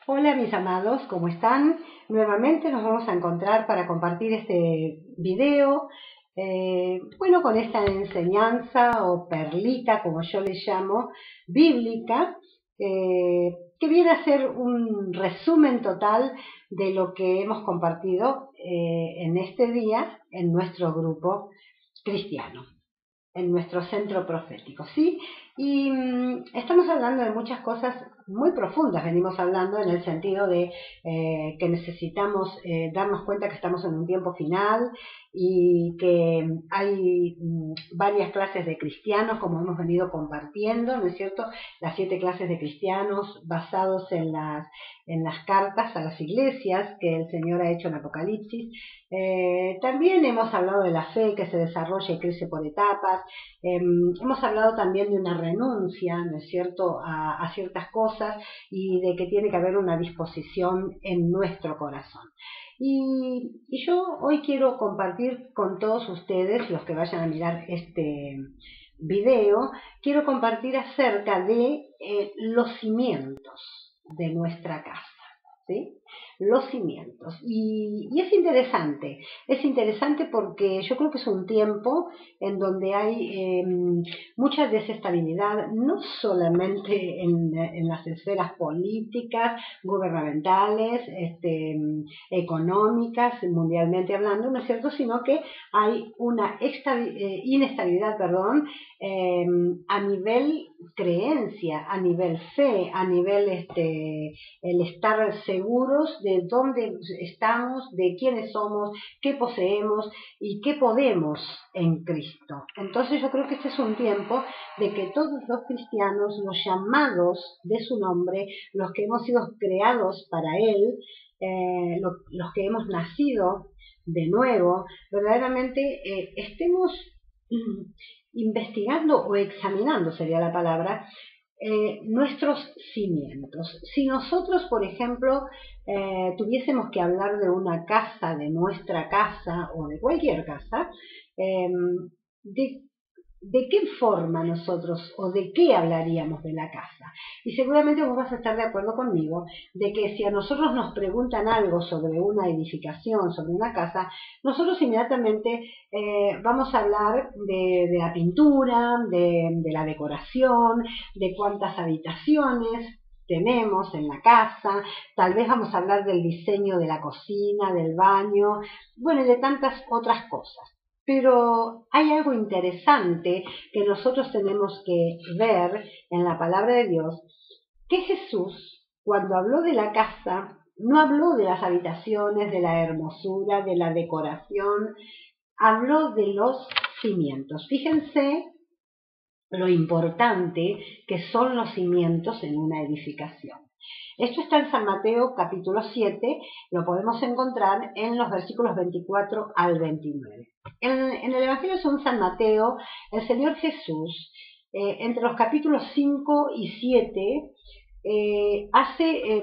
Hola mis amados, ¿cómo están? Nuevamente nos vamos a encontrar para compartir este video, con esta enseñanza o perlita, como yo le llamo, bíblica, que viene a ser un resumen total de lo que hemos compartido en este día en nuestro grupo cristiano, en nuestro centro profético, ¿sí? Y estamos hablando de muchas cosas muy profundas, venimos hablando en el sentido de que necesitamos darnos cuenta que estamos en un tiempo final y que hay varias clases de cristianos, como hemos venido compartiendo, ¿no es cierto? Las 7 clases de cristianos basados en las cartas a las iglesias que el Señor ha hecho en Apocalipsis. También hemos hablado de la fe que se desarrolla y crece por etapas. Hemos hablado también de una renuncia, ¿no es cierto?, a ciertas cosas y de que tiene que haber una disposición en nuestro corazón. Y yo hoy quiero compartir con todos ustedes, los que vayan a mirar este video, quiero compartir acerca de los cimientos de nuestra casa, ¿sí? Los cimientos. Y es interesante porque yo creo que es un tiempo en donde hay mucha desestabilidad, no solamente en las esferas políticas, gubernamentales, económicas, mundialmente hablando, ¿no es cierto?, sino que hay una inestabilidad, a nivel creencia, a nivel fe, a nivel el estar seguros de dónde estamos, de quiénes somos, qué poseemos y qué podemos en Cristo. Entonces yo creo que este es un tiempo de que todos los cristianos, los llamados de su nombre, los que hemos sido creados para Él, los que hemos nacido de nuevo, verdaderamente estemos investigando o examinando, sería la palabra, nuestros cimientos. Si nosotros, por ejemplo, tuviésemos que hablar de una casa, de nuestra casa o de cualquier casa, ¿de qué forma nosotros o de qué hablaríamos de la casa? Y seguramente vos vas a estar de acuerdo conmigo de que si a nosotros nos preguntan algo sobre una edificación, sobre una casa, nosotros inmediatamente vamos a hablar de la pintura, de la decoración, de cuántas habitaciones tenemos en la casa, tal vez vamos a hablar del diseño de la cocina, del baño, bueno, y de tantas otras cosas. Pero hay algo interesante que nosotros tenemos que ver en la palabra de Dios, que Jesús, cuando habló de la casa, no habló de las habitaciones, de la hermosura, de la decoración, habló de los cimientos. Fíjense lo importante que son los cimientos en una edificación. Esto está en San Mateo capítulo 7, lo podemos encontrar en los versículos 24 al 29. En el Evangelio según San Mateo, el Señor Jesús, entre los capítulos 5 y 7, hace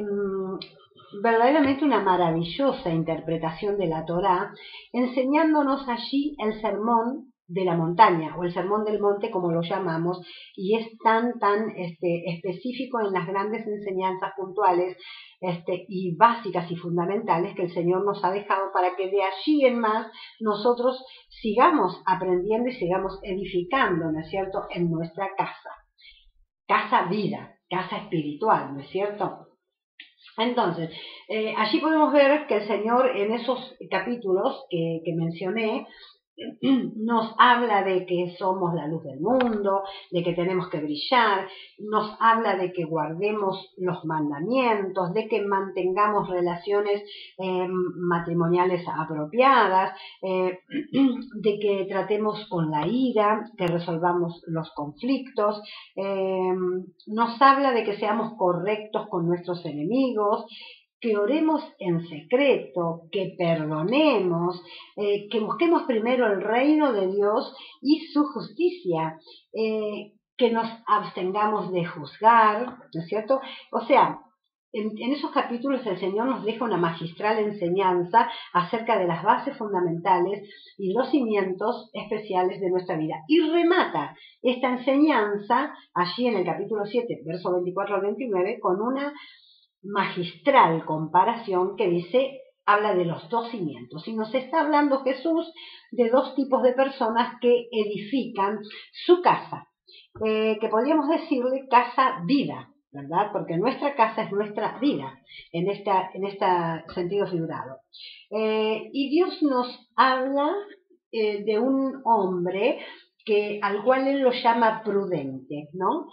verdaderamente una maravillosa interpretación de la Torá, enseñándonos allí el sermón de la montaña, o el sermón del monte, como lo llamamos, y es tan específico en las grandes enseñanzas puntuales y básicas y fundamentales que el Señor nos ha dejado para que de allí en más nosotros sigamos aprendiendo y sigamos edificando, ¿no es cierto?, en nuestra casa. Casa vida, casa espiritual, ¿no es cierto? Entonces, allí podemos ver que el Señor en esos capítulos que mencioné, nos habla de que somos la luz del mundo, de que tenemos que brillar, nos habla de que guardemos los mandamientos, de que mantengamos relaciones matrimoniales apropiadas, de que tratemos con la ira, que resolvamos los conflictos, nos habla de que seamos correctos con nuestros enemigos, que oremos en secreto, que perdonemos, que busquemos primero el reino de Dios y su justicia, que nos abstengamos de juzgar, ¿no es cierto? O sea, en esos capítulos el Señor nos deja una magistral enseñanza acerca de las bases fundamentales y los cimientos especiales de nuestra vida. Y remata esta enseñanza allí en el capítulo 7, verso 24 al 29, con una magistral comparación que dice, habla de los dos cimientos. Y nos está hablando Jesús de dos tipos de personas que edifican su casa, que podríamos decirle casa-vida, ¿verdad? Porque nuestra casa es nuestra vida, en este sentido figurado. Y Dios nos habla de un hombre al cual él lo llama prudente, ¿no?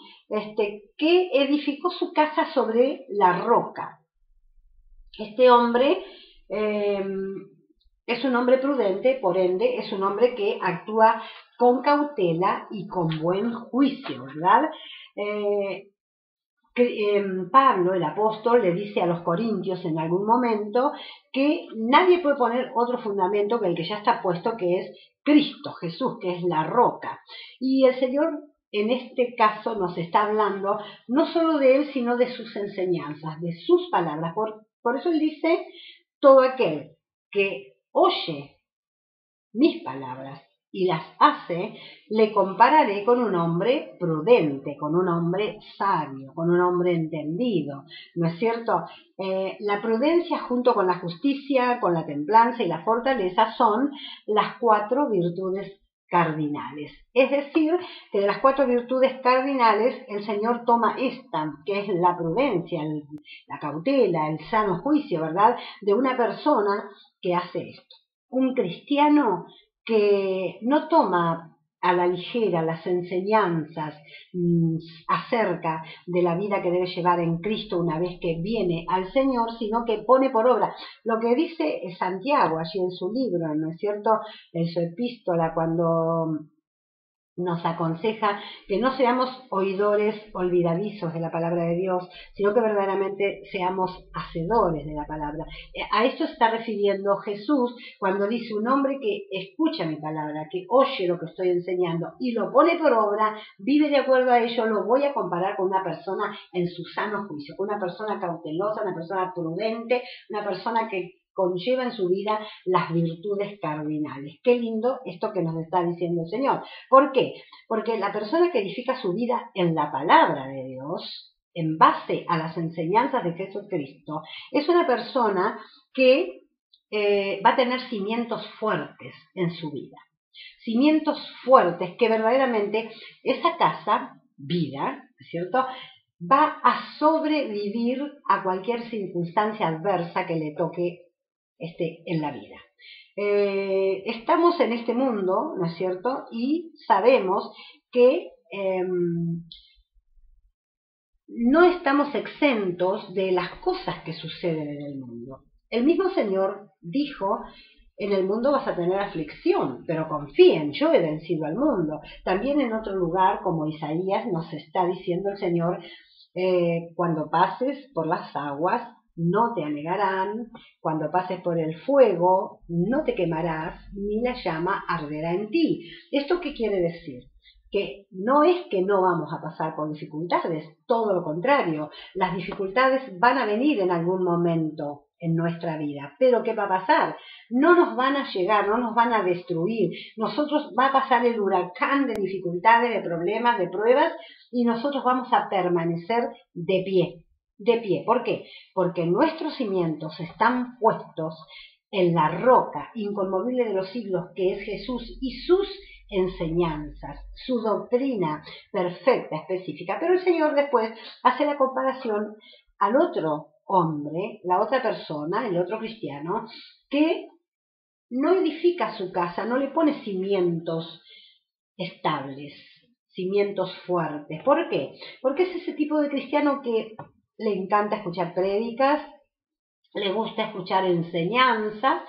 Que edificó su casa sobre la roca. Este hombre es un hombre prudente, por ende, es un hombre que actúa con cautela y con buen juicio, ¿verdad? Pablo, el apóstol, le dice a los corintios en algún momento que nadie puede poner otro fundamento que el que ya está puesto, que es Cristo, Jesús, que es la roca. Y el Señor en este caso nos está hablando no solo de Él, sino de sus enseñanzas, de sus palabras. Por eso Él dice, todo aquel que oye mis palabras y las hace, le compararé con un hombre prudente, con un hombre sabio, con un hombre entendido, ¿no es cierto? La prudencia junto con la justicia, con la templanza y la fortaleza son las 4 virtudes cardinales. Es decir, que de las 4 virtudes cardinales el Señor toma esta, que es la prudencia, la cautela, el sano juicio, ¿verdad? De una persona que hace esto. Un cristiano que no toma a la ligera las enseñanzas acerca de la vida que debe llevar en Cristo una vez que viene al Señor, sino que pone por obra lo que dice Santiago allí en su libro, ¿no es cierto?, en su epístola, cuando nos aconseja que no seamos oidores olvidadizos de la palabra de Dios, sino que verdaderamente seamos hacedores de la palabra. A esto se está refiriendo Jesús cuando dice: un hombre que escucha mi palabra, que oye lo que estoy enseñando y lo pone por obra, vive de acuerdo a ello. Lo voy a comparar con una persona en su sano juicio, con una persona cautelosa, una persona prudente, una persona que conlleva en su vida las virtudes cardinales. Qué lindo esto que nos está diciendo el Señor. ¿Por qué? Porque la persona que edifica su vida en la palabra de Dios, en base a las enseñanzas de Jesucristo, es una persona que va a tener cimientos fuertes en su vida. Cimientos fuertes que verdaderamente esa casa, vida, ¿cierto?, va a sobrevivir a cualquier circunstancia adversa que le toque en la vida. Estamos en este mundo, ¿no es cierto?, y sabemos que no estamos exentos de las cosas que suceden en el mundo. El mismo Señor dijo: en el mundo vas a tener aflicción, pero confíen, yo he vencido al mundo. También en otro lugar, como Isaías, nos está diciendo el Señor: cuando pases por las aguas, no te anegarán; cuando pases por el fuego, no te quemarás, ni la llama arderá en ti. ¿Esto qué quiere decir? Que no es que no vamos a pasar por dificultades, todo lo contrario. Las dificultades van a venir en algún momento en nuestra vida, pero ¿qué va a pasar? No nos van a llegar, no nos van a destruir. Nosotros va a pasar el huracán de dificultades, de problemas, de pruebas, y nosotros vamos a permanecer de pie. De pie. ¿Por qué? Porque nuestros cimientos están puestos en la roca inconmovible de los siglos, que es Jesús, y sus enseñanzas, su doctrina perfecta, específica. Pero el Señor después hace la comparación al otro hombre, la otra persona, el otro cristiano, que no edifica su casa, no le pone cimientos estables, cimientos fuertes. ¿Por qué? Porque es ese tipo de cristiano que le encanta escuchar prédicas, le gusta escuchar enseñanzas,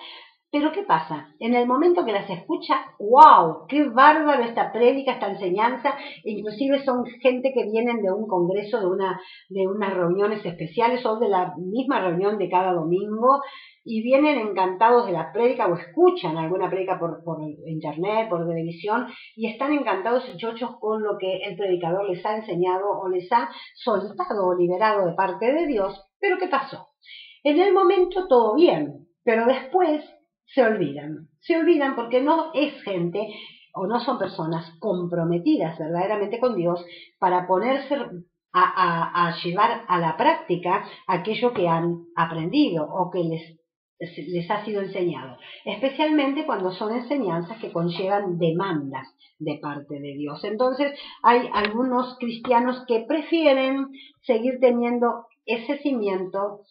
pero ¿qué pasa? En el momento que las escucha, ¡wow! ¡Qué bárbaro esta prédica, esta enseñanza! Inclusive son gente que vienen de un congreso, de unas reuniones especiales o de la misma reunión de cada domingo, y vienen encantados de la prédica o escuchan alguna prédica por internet, por televisión, y están encantados y chochos con lo que el predicador les ha enseñado o les ha soltado o liberado de parte de Dios. ¿Pero qué pasó? En el momento todo bien, pero después se olvidan porque no es gente o no son personas comprometidas verdaderamente con Dios para ponerse a llevar a la práctica aquello que han aprendido o que les ha sido enseñado, especialmente cuando son enseñanzas que conllevan demandas de parte de Dios. Entonces hay algunos cristianos que prefieren seguir teniendo ese cimiento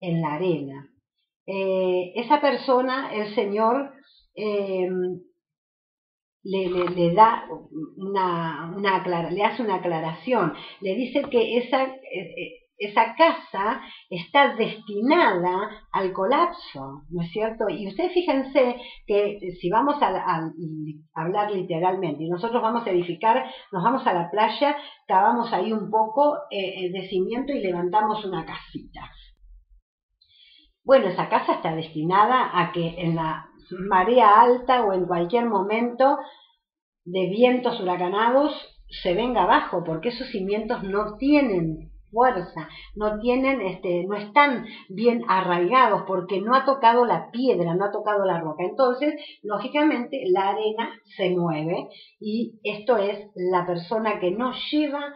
en la arena. Esa persona, el Señor le da le hace una aclaración, le dice que esa casa está destinada al colapso, ¿no es cierto? Y ustedes fíjense que si vamos a hablar literalmente y nosotros vamos a edificar, nos vamos a la playa, cavamos ahí un poco de cimiento y levantamos una casita. Bueno, esa casa está destinada a que en la marea alta o en cualquier momento de vientos huracanados se venga abajo, porque esos cimientos no tienen fuerza, no están bien arraigados, porque no ha tocado la piedra, no ha tocado la roca. Entonces, lógicamente, la arena se mueve y esto es la persona que no lleva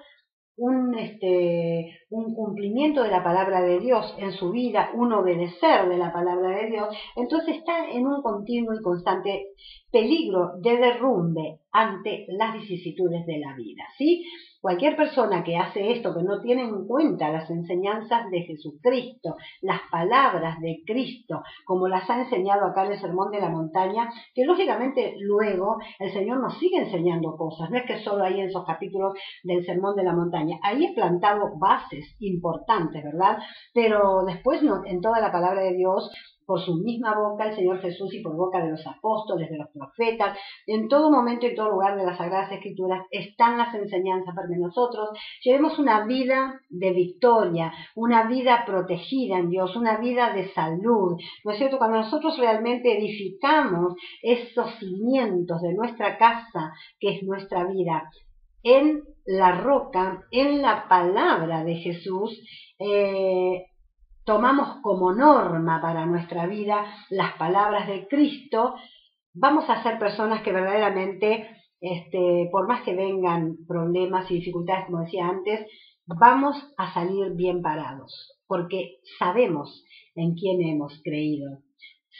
un cumplimiento de la palabra de Dios en su vida, un obedecer de la palabra de Dios, entonces está en un continuo y constante peligro de derrumbe ante las vicisitudes de la vida, ¿sí? Cualquier persona que hace esto, que no tiene en cuenta las enseñanzas de Jesucristo, las palabras de Cristo, como las ha enseñado acá en el Sermón de la Montaña, que lógicamente luego el Señor nos sigue enseñando cosas, no es que solo ahí en esos capítulos del Sermón de la Montaña, ahí he plantado bases importantes, ¿verdad? Pero después no, en toda la palabra de Dios, por su misma boca el Señor Jesús y por boca de los apóstoles, de los profetas, en todo momento y todo lugar de las Sagradas Escrituras están las enseñanzas para que nosotros llevemos una vida de victoria, una vida protegida en Dios, una vida de salud, ¿no es cierto? Cuando nosotros realmente edificamos esos cimientos de nuestra casa, que es nuestra vida, en la roca, en la palabra de Jesús, tomamos como norma para nuestra vida las palabras de Cristo, vamos a ser personas que verdaderamente, por más que vengan problemas y dificultades, como decía antes, vamos a salir bien parados, porque sabemos en quién hemos creído.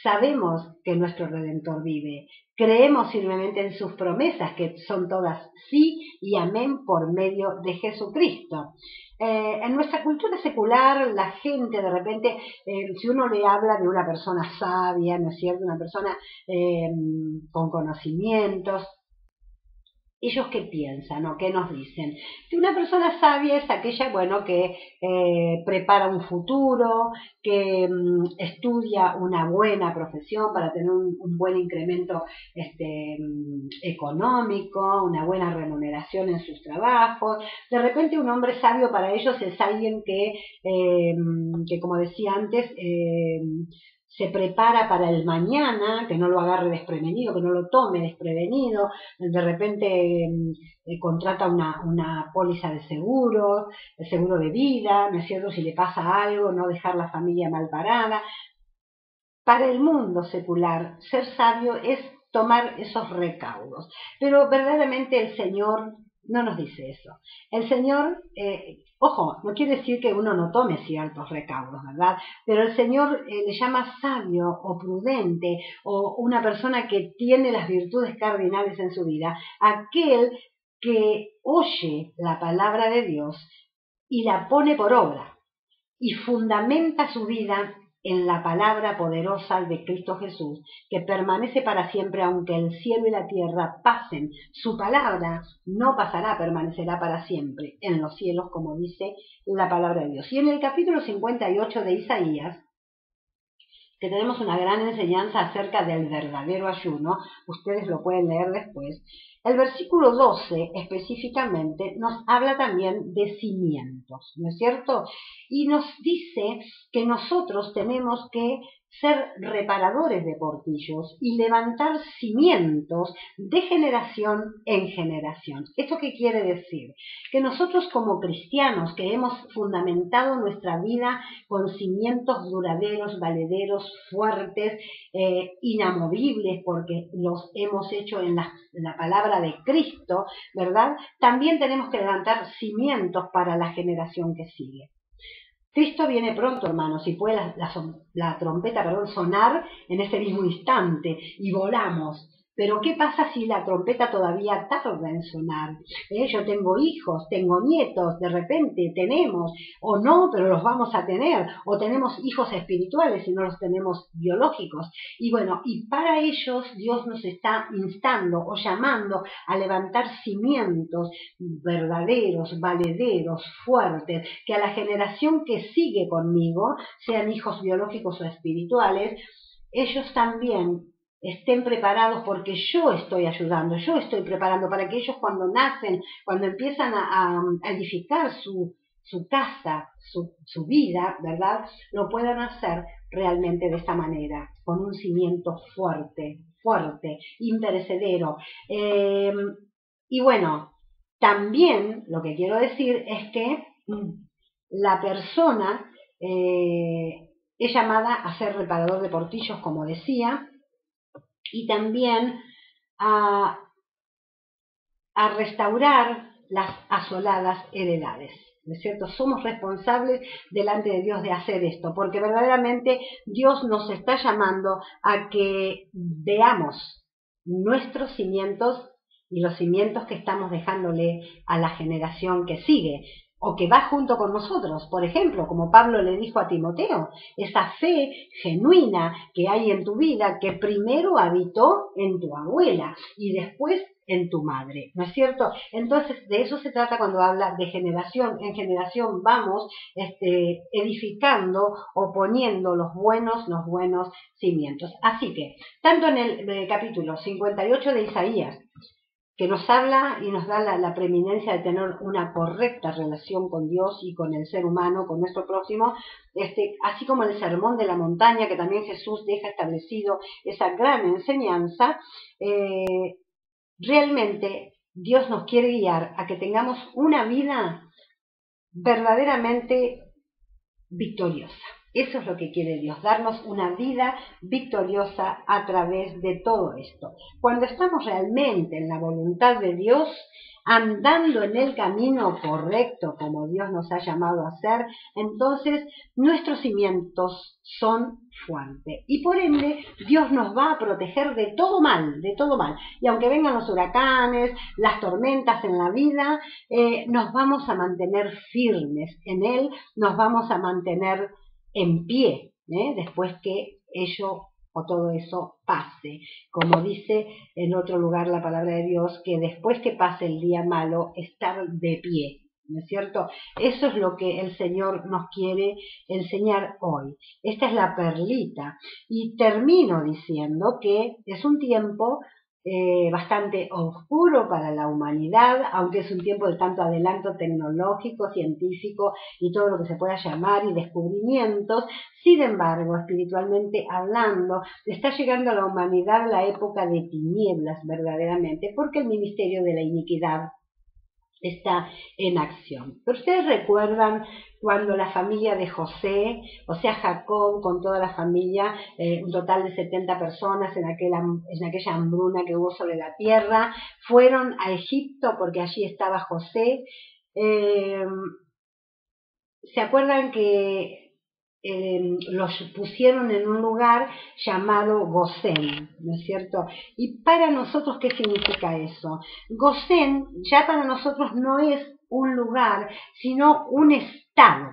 Sabemos que nuestro Redentor vive, creemos firmemente en sus promesas, que son todas sí y amén por medio de Jesucristo. En nuestra cultura secular, la gente de repente, si uno le habla de una persona sabia, ¿no es cierto?, una persona con conocimientos, ¿ellos qué piensan o qué nos dicen? Que una persona sabia es aquella, bueno, que prepara un futuro, que estudia una buena profesión para tener un buen incremento económico, una buena remuneración en sus trabajos. De repente un hombre sabio para ellos es alguien que como decía antes, se prepara para el mañana, que no lo agarre desprevenido, que no lo tome desprevenido, de repente contrata una póliza de seguro, el seguro de vida, ¿no es cierto?, si le pasa algo, no dejar la familia mal parada. Para el mundo secular, ser sabio es tomar esos recaudos, pero verdaderamente el Señor no nos dice eso. El Señor, ojo, no quiere decir que uno no tome ciertos recaudos, ¿verdad? Pero el Señor le llama sabio o prudente o una persona que tiene las virtudes cardinales en su vida, aquel que oye la palabra de Dios y la pone por obra y fundamenta su vida en la palabra poderosa de Cristo Jesús, que permanece para siempre aunque el cielo y la tierra pasen. Su palabra no pasará, permanecerá para siempre en los cielos, como dice la palabra de Dios. Y en el capítulo 58 de Isaías, que tenemos una gran enseñanza acerca del verdadero ayuno, ustedes lo pueden leer después, el versículo 12 específicamente nos habla también de cimientos, ¿no es cierto? y nos dice que nosotros tenemos que ser reparadores de portillos y levantar cimientos de generación en generación. ¿Esto qué quiere decir? Que nosotros como cristianos que hemos fundamentado nuestra vida con cimientos duraderos, valederos, fuertes, inamovibles, porque los hemos hecho en la palabra de Cristo, ¿verdad? También tenemos que levantar cimientos para la generación que sigue. Cristo viene pronto, hermanos, y puede la trompeta, sonar en ese mismo instante y volamos. Pero ¿qué pasa si la trompeta todavía tarda en sonar? Yo tengo hijos, tengo nietos, de repente tenemos, o no, pero los vamos a tener, o tenemos hijos espirituales y no los tenemos biológicos. Y bueno, y para ellos Dios nos está instando o llamando a levantar cimientos verdaderos, valederos, fuertes, que a la generación que sigue conmigo, sean hijos biológicos o espirituales, ellos también estén preparados porque yo estoy ayudando, yo estoy preparando para que ellos cuando nacen, cuando empiezan a edificar su casa, su vida, ¿verdad? Lo puedan hacer realmente de esta manera, con un cimiento fuerte, imperecedero. Y bueno, también lo que quiero decir es que la persona es llamada a ser reparador de portillos, como decía, y también a restaurar las asoladas heredades, ¿no es cierto? Somos responsables delante de Dios de hacer esto, porque verdaderamente Dios nos está llamando a que veamos nuestros cimientos y los cimientos que estamos dejándole a la generación que sigue, o que va junto con nosotros. Por ejemplo, como Pablo le dijo a Timoteo, esa fe genuina que hay en tu vida, que primero habitó en tu abuela y después en tu madre, ¿no es cierto? Entonces, de eso se trata cuando habla de generación en generación vamos edificando o poniendo los buenos cimientos. Así que, tanto en el capítulo 58 de Isaías, que nos habla y nos da la preeminencia de tener una correcta relación con Dios y con el ser humano, con nuestro prójimo, así como el sermón de la montaña, que también Jesús deja establecido esa gran enseñanza, realmente Dios nos quiere guiar a que tengamos una vida verdaderamente victoriosa. Eso es lo que quiere Dios, darnos una vida victoriosa a través de todo esto. Cuando estamos realmente en la voluntad de Dios, andando en el camino correcto como Dios nos ha llamado a hacer, entonces nuestros cimientos son fuertes. Y por ende, Dios nos va a proteger de todo mal, de todo mal. Y aunque vengan los huracanes, las tormentas en la vida, nos vamos a mantener firmes en Él, nos vamos a mantener en pie, después que ello o todo eso pase. Como dice en otro lugar la palabra de Dios, que después que pase el día malo, estar de pie, ¿no es cierto? Eso es lo que el Señor nos quiere enseñar hoy. Esta es la perlita. Y termino diciendo que es un tiempo bastante oscuro para la humanidad, aunque es un tiempo de tanto adelanto tecnológico, científico y todo lo que se pueda llamar y descubrimientos. Sin embargo, espiritualmente hablando, está llegando a la humanidad la época de tinieblas verdaderamente, porque el ministerio de la iniquidad está en acción. Pero ustedes recuerdan cuando la familia de José, o sea Jacob con toda la familia, un total de 70 personas en aquella hambruna que hubo sobre la tierra, fueron a Egipto porque allí estaba José. ¿Se acuerdan que los pusieron en un lugar llamado Gosén, ¿no es cierto? Y para nosotros, ¿qué significa eso? Gosén ya para nosotros no es un lugar, sino un estado,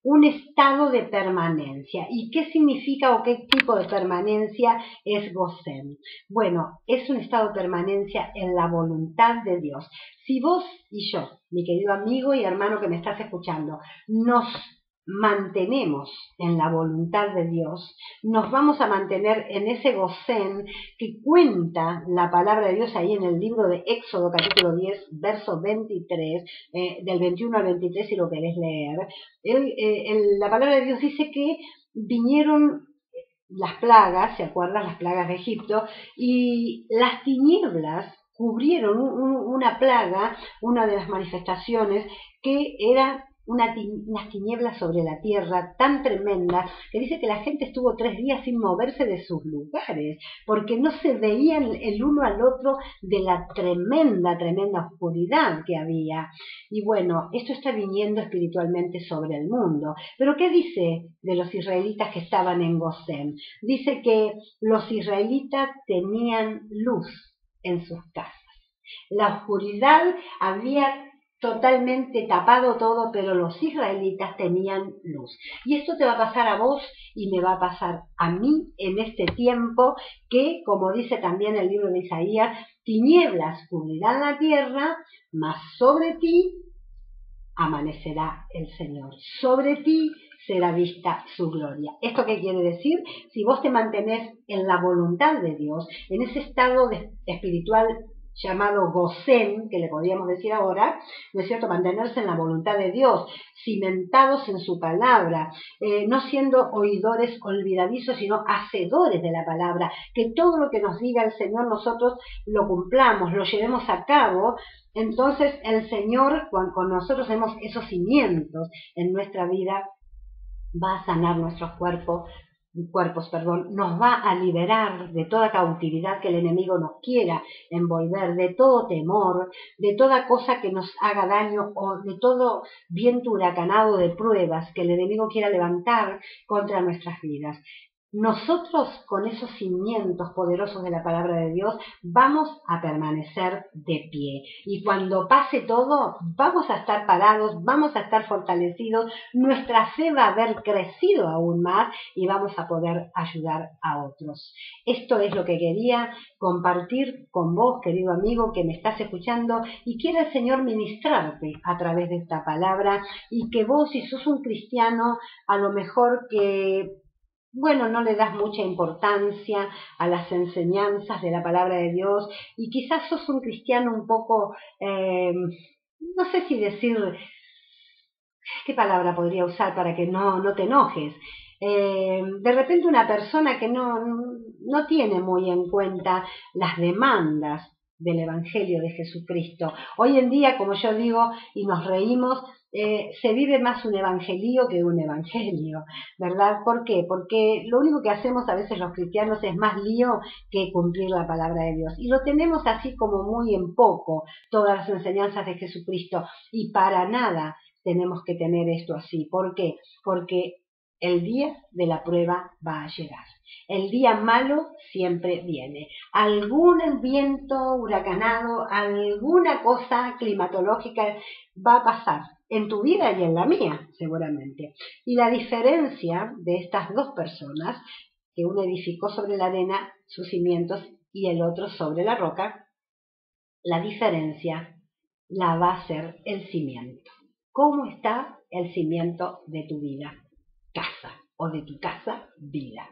un estado de permanencia. ¿Y qué significa o qué tipo de permanencia es Gosén? Bueno, es un estado de permanencia en la voluntad de Dios. Si vos y yo, mi querido amigo y hermano que me estás escuchando, nos mantenemos en la voluntad de Dios, nos vamos a mantener en ese Gosén que cuenta la palabra de Dios ahí en el libro de Éxodo capítulo 10, verso 23, del 21 al 23 si lo querés leer. La palabra de Dios dice que vinieron las plagas, ¿se acuerdan? Las plagas de Egipto, y las tinieblas cubrieron una plaga, una de las manifestaciones, que era unas tinieblas sobre la tierra tan tremenda que dice que la gente estuvo 3 días sin moverse de sus lugares porque no se veían el uno al otro de la tremenda oscuridad que había. Y bueno, esto está viniendo espiritualmente sobre el mundo. Pero ¿qué dice de los israelitas que estaban en Gosén? Dice que los israelitas tenían luz en sus casas. La oscuridad había totalmente tapado todo, pero los israelitas tenían luz. Y esto te va a pasar a vos y me va a pasar a mí en este tiempo que, como dice también el libro de Isaías, tinieblas cubrirán la tierra, mas sobre ti amanecerá el Señor. Sobre ti será vista su gloria. ¿Esto qué quiere decir? Si vos te mantenés en la voluntad de Dios, en ese estado espiritual llamado Gosén, que le podríamos decir ahora, ¿no es cierto?, mantenerse en la voluntad de Dios, cimentados en su palabra, no siendo oidores olvidadizos, sino hacedores de la palabra, que todo lo que nos diga el Señor nosotros lo cumplamos, lo llevemos a cabo. Entonces el Señor, cuando nosotros hacemos esos cimientos en nuestra vida, va a sanar nuestros cuerpos, nos va a liberar de toda cautividad que el enemigo nos quiera envolver, de todo temor, de toda cosa que nos haga daño o de todo viento huracanado de pruebas que el enemigo quiera levantar contra nuestras vidas. Nosotros, con esos cimientos poderosos de la palabra de Dios, vamos a permanecer de pie. Y cuando pase todo, vamos a estar parados, vamos a estar fortalecidos, nuestra fe va a haber crecido aún más y vamos a poder ayudar a otros. Esto es lo que quería compartir con vos, querido amigo, que me estás escuchando, y quiere el Señor ministrarte a través de esta palabra, y que vos, si sos un cristiano, a lo mejor que no le das mucha importancia a las enseñanzas de la palabra de Dios y quizás sos un cristiano un poco, no sé si decir, ¿qué palabra podría usar para que no te enojes? De repente una persona que no tiene muy en cuenta las demandas del Evangelio de Jesucristo. Hoy en día, como yo digo, y nos reímos, se vive más un evangelio que un evangelio, ¿verdad? ¿Por qué? Porque lo único que hacemos a veces los cristianos es más lío que cumplir la palabra de Dios. Y lo tenemos así como muy en poco, todas las enseñanzas de Jesucristo. Y para nada tenemos que tener esto así. ¿Por qué? Porque el día de la prueba va a llegar. El día malo siempre viene. Algún viento huracanado, alguna cosa climatológica va a pasar en tu vida y en la mía, seguramente. Y la diferencia de estas dos personas, que uno edificó sobre la arena sus cimientos y el otro sobre la roca, la diferencia la va a ser el cimiento. ¿Cómo está el cimiento de tu vida? Casa, o de tu casa, vida.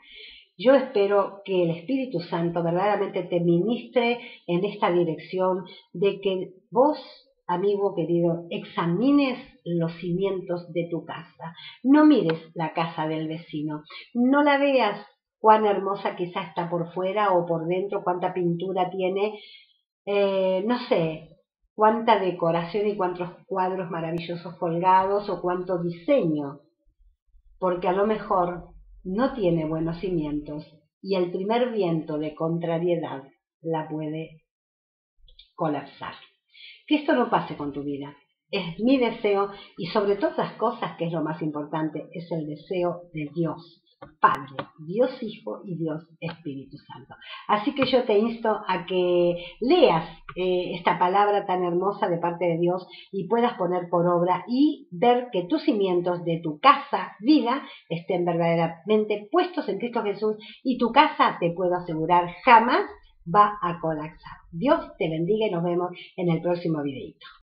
Yo espero que el Espíritu Santo verdaderamente te ministre en esta dirección de que vos, amigo querido, examines los cimientos de tu casa. No mires la casa del vecino, no la veas cuán hermosa quizá está por fuera o por dentro, cuánta pintura tiene, no sé, cuánta decoración y cuántos cuadros maravillosos colgados o cuánto diseño, porque a lo mejor no tiene buenos cimientos y el primer viento de contrariedad la puede colapsar. Que esto no pase con tu vida. Es mi deseo y sobre todas las cosas, que es lo más importante, es el deseo de Dios Padre, Dios Hijo y Dios Espíritu Santo. Así que yo te insto a que leas esta palabra tan hermosa de parte de Dios y puedas poner por obra y ver que tus cimientos de tu casa, vida, estén verdaderamente puestos en Cristo Jesús y tu casa, te puedo asegurar, jamás va a colapsar. Dios te bendiga y nos vemos en el próximo videito.